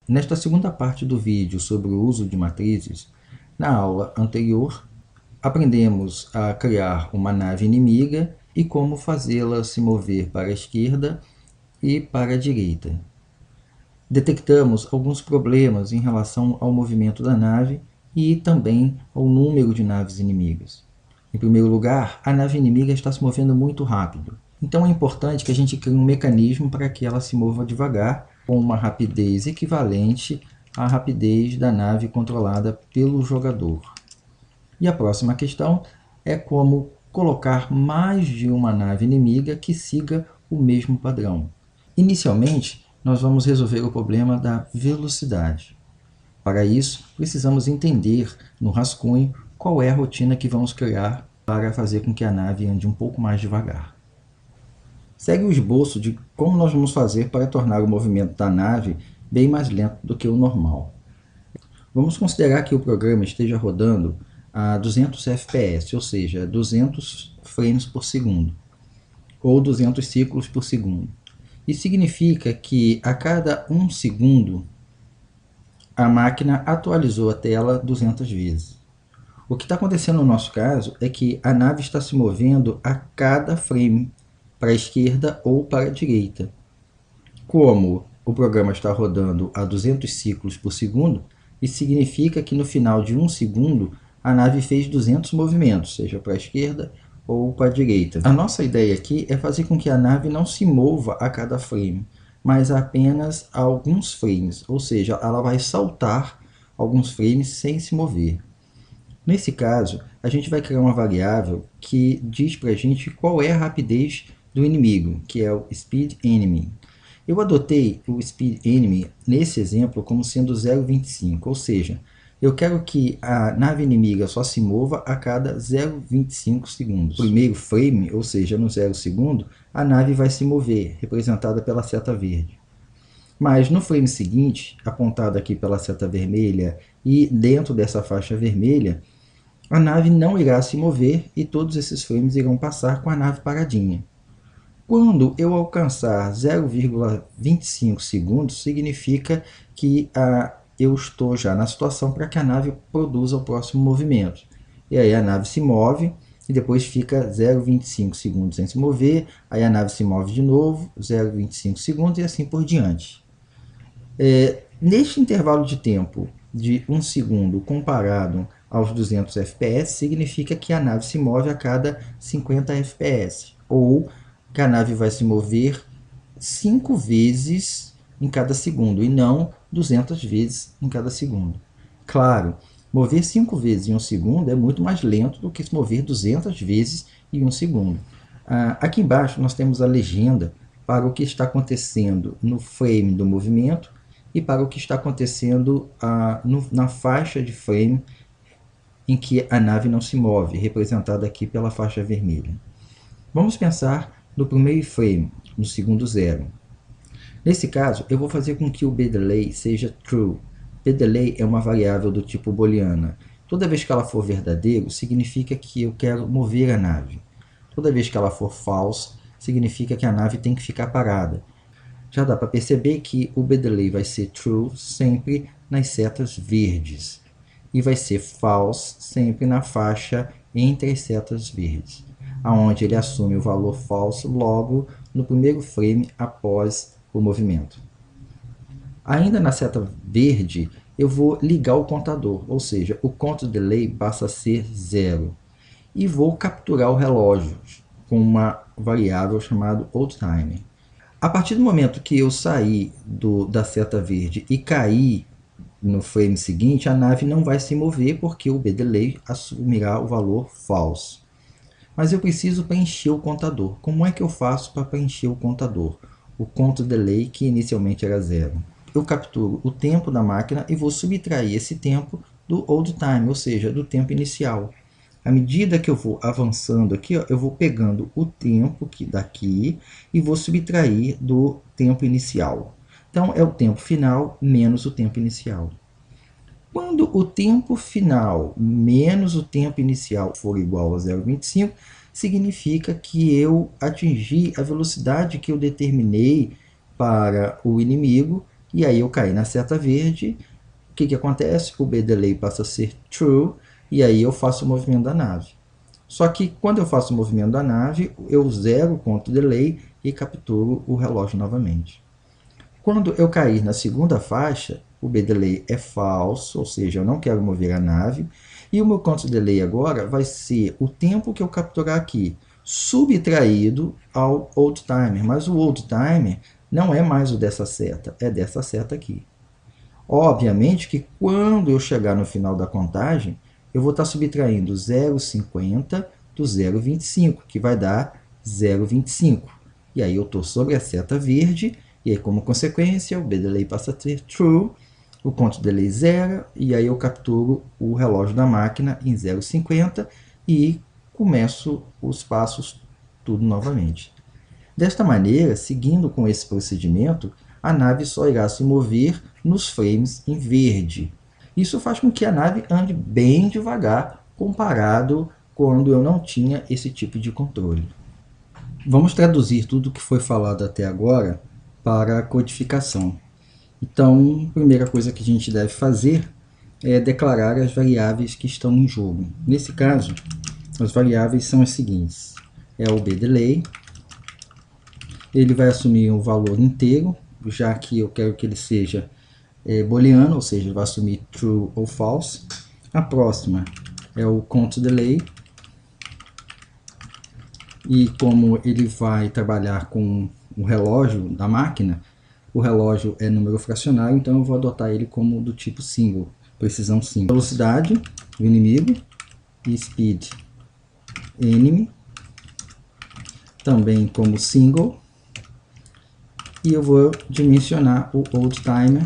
Nesta segunda parte do vídeo sobre o uso de matrizes, na aula anterior, aprendemos a criar uma nave inimiga e como fazê-la se mover para a esquerda e para a direita. Detectamos alguns problemas em relação ao movimento da nave e também ao número de naves inimigas. Em primeiro lugar, a nave inimiga está se movendo muito rápido. Então é importante que a gente crie um mecanismo para que ela se mova devagar, com uma rapidez equivalente à rapidez da nave controlada pelo jogador. E a próxima questão é como colocar mais de uma nave inimiga que siga o mesmo padrão. Inicialmente, nós vamos resolver o problema da velocidade. Para isso, precisamos entender no rascunho qual é a rotina que vamos criar para fazer com que a nave ande um pouco mais devagar. Segue o esboço de como nós vamos fazer para tornar o movimento da nave bem mais lento do que o normal. Vamos considerar que o programa esteja rodando a 200 fps, ou seja, 200 frames por segundo, ou 200 ciclos por segundo. Isso significa que a cada 1 segundo a máquina atualizou a tela 200 vezes. O que está acontecendo no nosso caso é que a nave está se movendo a cada frame para a esquerda ou para a direita. Como o programa está rodando a 200 ciclos por segundo, isso significa que no final de 1 segundo a nave fez 200 movimentos, seja para a esquerda ou para a direita. A nossa ideia aqui é fazer com que a nave não se mova a cada frame, mas apenas a alguns frames, ou seja, ela vai saltar alguns frames sem se mover. Nesse caso, a gente vai criar uma variável que diz para a gente qual é a rapidez do inimigo, que é o Speed Enemy. Eu adotei o Speed Enemy nesse exemplo como sendo 0,25, ou seja, eu quero que a nave inimiga só se mova a cada 0,25 segundos. No primeiro frame, ou seja, no 0 segundo, a nave vai se mover, representada pela seta verde. Mas no frame seguinte, apontado aqui pela seta vermelha e dentro dessa faixa vermelha, a nave não irá se mover e todos esses frames irão passar com a nave paradinha. Quando eu alcançar 0,25 segundos, significa que eu estou já na situação para que a nave produza o próximo movimento. E aí a nave se move e depois fica 0,25 segundos sem se mover, aí a nave se move de novo, 0,25 segundos e assim por diante. Neste intervalo de tempo de 1 segundo comparado aos 200 fps, significa que a nave se move a cada 50 fps, ou que a nave vai se mover 5 vezes em cada segundo, e não 200 vezes em cada segundo. Claro, mover 5 vezes em 1 segundo é muito mais lento do que se mover 200 vezes em 1 segundo. Aqui embaixo nós temos a legenda para o que está acontecendo no frame do movimento e para o que está acontecendo na faixa de frame em que a nave não se move, representada aqui pela faixa vermelha. Vamos pensar no primeiro frame, no segundo 0. Nesse caso, eu vou fazer com que o bdelay seja true. Bdelay é uma variável do tipo booleana. Toda vez que ela for verdadeiro, significa que eu quero mover a nave. Toda vez que ela for false, significa que a nave tem que ficar parada. Já dá para perceber que o bdelay vai ser true sempre nas setas verdes e vai ser false sempre na faixa entre as setas verdes, onde ele assume o valor false logo no primeiro frame após o movimento. Ainda na seta verde, eu vou ligar o contador, ou seja, o count delay passa a ser 0. E vou capturar o relógio com uma variável chamada oldTimer. A partir do momento que eu sair da seta verde e cair no frame seguinte, a nave não vai se mover porque o bdelay assumirá o valor false. Mas eu preciso preencher o contador. Como é que eu faço para preencher o contador? O count delay, que inicialmente era 0. Eu capturo o tempo da máquina e vou subtrair esse tempo do old time, ou seja, do tempo inicial. À medida que eu vou avançando aqui, eu vou pegando o tempo daqui e vou subtrair do tempo inicial. Então, é o tempo final menos o tempo inicial. Quando o tempo final menos o tempo inicial for igual a 0,25, significa que eu atingi a velocidade que eu determinei para o inimigo E aí eu caí na seta verde. O que acontece? O B-Delay passa a ser True, e aí eu faço o movimento da nave. Só que quando eu faço o movimento da nave, eu zero o ponto delay e capturo o relógio novamente. Quando eu cair na segunda faixa, o B-Delay é falso, ou seja, eu não quero mover a nave, e o meu conto delay agora vai ser o tempo que eu capturar aqui, subtraído ao old timer, mas o old timer não é mais o dessa seta, é dessa seta aqui. Obviamente que quando eu chegar no final da contagem, eu vou estar subtraindo 0,50 do 0,25, que vai dar 0,25. E aí eu estou sobre a seta verde, e aí como consequência o B-Delay passa a ter True, o ponto delay zero, e aí eu capturo o relógio da máquina em 0,50 e começo os passos tudo novamente. Desta maneira, seguindo com esse procedimento, a nave só irá se mover nos frames em verde. Isso faz com que a nave ande bem devagar comparado quando eu não tinha esse tipo de controle. Vamos traduzir tudo o que foi falado até agora para a codificação. Então, a primeira coisa que a gente deve fazer é declarar as variáveis que estão em jogo. Nesse caso, as variáveis são as seguintes. É o B-Delay, ele vai assumir um valor inteiro, já que eu quero que ele seja booleano, ou seja, ele vai assumir true ou false. A próxima é o count delay, e como ele vai trabalhar com o relógio da máquina, o relógio é número fracionário, então eu vou adotar ele como do tipo single, precisão single. Velocidade do inimigo e speed enemy, também como single, e eu vou dimensionar o old timer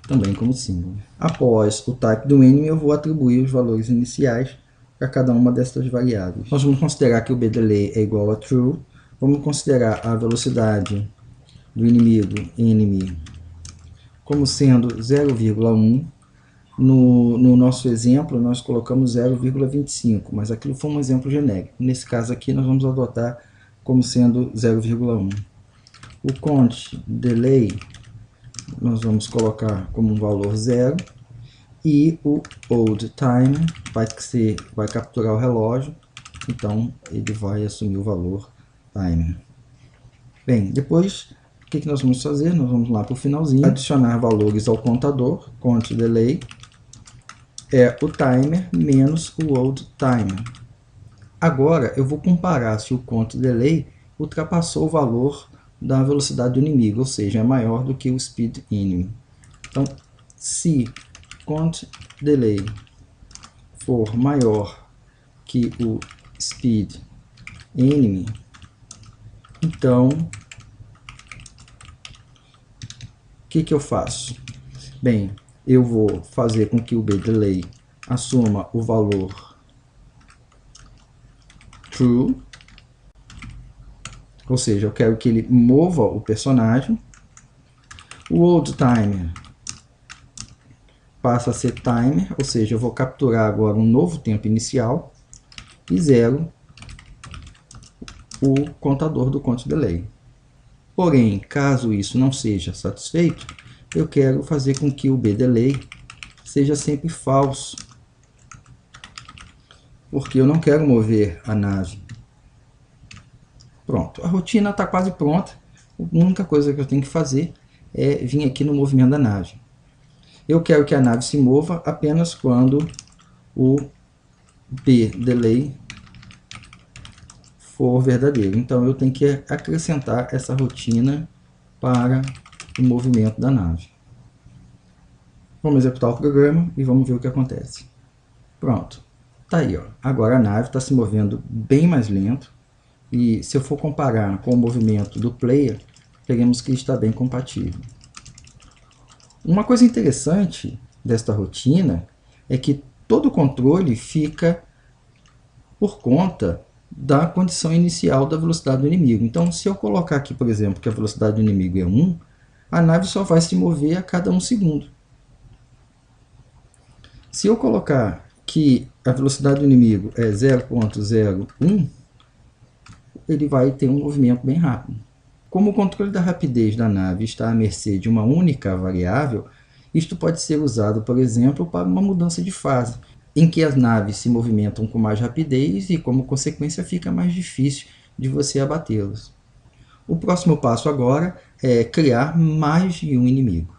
também como single. Após o type do enemy, eu vou atribuir os valores iniciais para cada uma dessas variáveis. Nós vamos considerar que o B-Delay é igual a true, vamos considerar a velocidade do inimigo, enemy, como sendo 0,1. No nosso exemplo, nós colocamos 0,25, mas aquilo foi um exemplo genérico. Nesse caso aqui, nós vamos adotar como sendo 0,1. O count delay, nós vamos colocar como um valor 0. E o old timer vai capturar o relógio, então ele vai assumir o valor timer. Bem, depois o que nós vamos fazer? Nós vamos lá para o finalzinho, adicionar valores ao contador. Count delay é o timer menos o old timer. Agora eu vou comparar se o count delay ultrapassou o valor da velocidade do inimigo, ou seja, é maior do que o speed enemy. Então, se count delay for maior que o speed enemy, então o que eu faço? Bem, eu vou fazer com que o B-Delay assuma o valor true, ou seja, eu quero que ele mova o personagem. O old timer passa a ser timer, ou seja, eu vou capturar agora um novo tempo inicial, e 0 o contador do count delay. Porém, caso isso não seja satisfeito, eu quero fazer com que o B-Delay seja sempre falso, porque eu não quero mover a nave. Pronto, a rotina está quase pronta. A única coisa que eu tenho que fazer é vir aqui no movimento da nave. Eu quero que a nave se mova apenas quando o B-Delay for verdadeiro. Então eu tenho que acrescentar essa rotina para o movimento da nave. Vamos executar o programa e vamos ver o que acontece. Pronto, tá aí, ó. Agora a nave está se movendo bem mais lento, e se eu for comparar com o movimento do player, veremos que está bem compatível. Uma coisa interessante desta rotina é que todo o controle fica por conta da condição inicial da velocidade do inimigo. Então, se eu colocar aqui, por exemplo, que a velocidade do inimigo é 1, a nave só vai se mover a cada 1 segundo. Se eu colocar que a velocidade do inimigo é 0,01, ele vai ter um movimento bem rápido. Como o controle da rapidez da nave está à mercê de uma única variável, isto pode ser usado, por exemplo, para uma mudança de fase, em que as naves se movimentam com mais rapidez e, como consequência, fica mais difícil de você abatê-las. O próximo passo agora é criar mais de um inimigo.